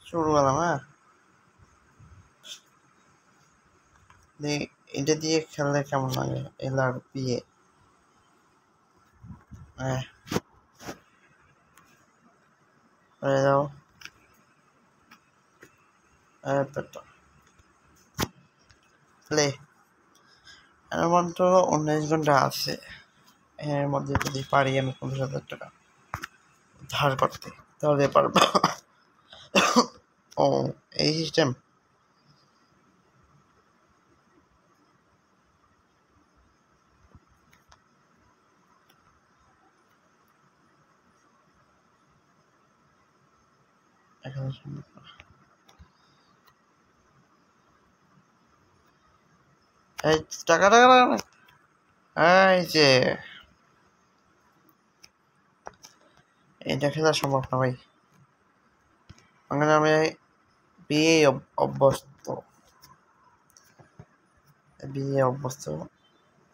শুরু করলাম। হ্যাঁ, এটা দিয়ে খেললে কেমন লাগে? LRPA। হ্যাঁ, দাও প্লে। এর মধ্যে 19 ঘন্টা আছে। এর মধ্যে যদি পারি আমি 50,000 টাকা ধার করতে, তাহলে পারবো। ও, এই সিস্টেম। এই টাকা টাকা টাকা, এই যে এটা খেলা সম্ভব না ভাই। আমি বিয়ে অভ্যস্ত,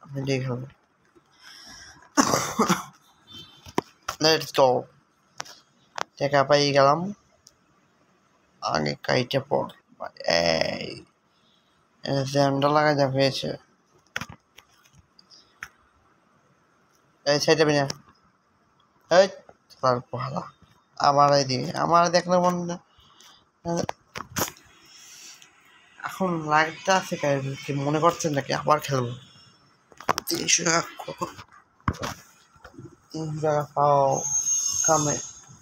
আমি দিয়ে খেলবো। Let's go. টাকা পাই গেলাম, আগে কাইটে পড়। এই জ্যান্ডা লাগাই যা হয়েছে। এই সাইডে বিনা, এই তার পহালা আমার এইদিকে, আমার দেখলে মনে এখন লাইটটা আছে, কি মনে করছেন নাকি আবার খেলবো? 300 টাকা, 300 টাকা পাও কামে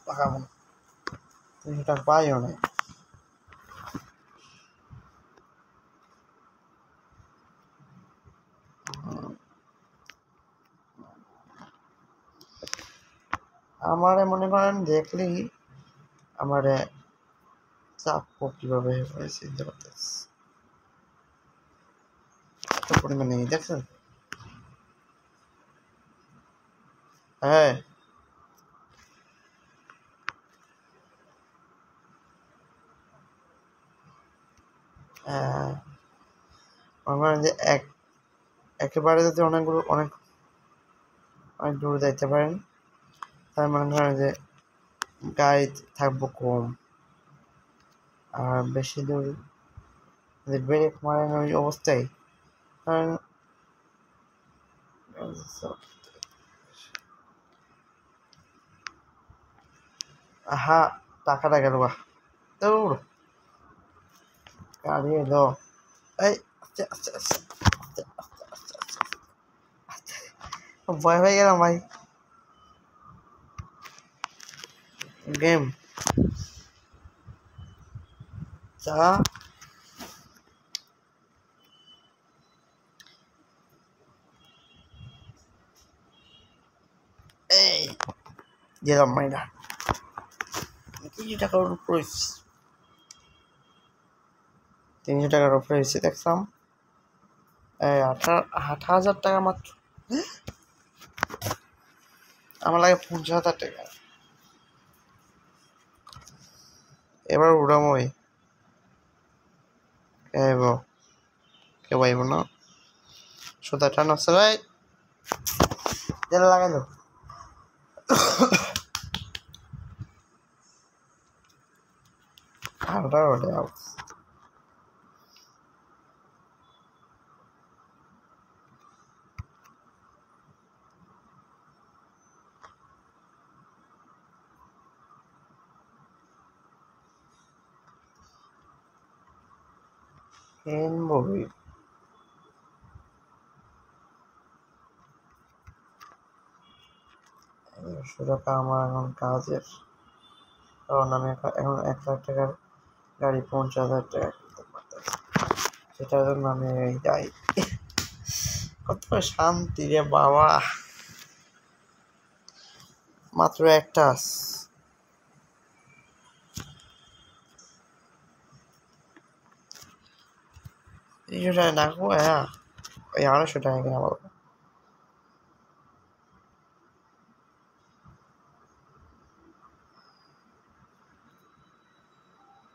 পাকাবো না, 300 টাকা পাইও না। আমারে মনে করেন দেখলেই আমারে চাপ কিভাবে চিনতে পারতেছে, এত পরিমাণে দেখছেন? হ্যাঁ, আমার যে একেবারে যদি অনেক দূরে যাইতে পারেন, তার মনে করেন যে গাড়ি থাকবো কম, আর বেশি দূর যদি ব্রেক মারেন ওই অবস্থায়, কারণ আহা টাকাটা গেল বা দৌড় গাড়ি এলো। এই আস্তে আস্তে আস্তে আস্তে আস্তে আস্তে আস্তে, ভয় হয়ে গেলাম ভাই। গেম চা এই গেলাম মাইনা 300 টাকার উপরে, 300 টাকার উপরে হয়েছে দেখলাম। 18,000 টাকা মাত্র, আমার লাগে 50,000 টাকা। এবার উড়াম ওই কেউ পাইব না, সুতা টান আছে ভাই, তেল লাগাইলো। ঠান্ডা ওঠে মুভি। 100 টাকা আমার এখন কাজের, কারণ আমি এখন 1,00,000 টাকার গাড়ি 50,000 টাকা কিনতে পারতেছি, সেটার জন্য আমি যাই। কত শান্তি রে বাবা, মাত্র একটা 300 টাকা না, ওই 250 টাকা কিনা বলো।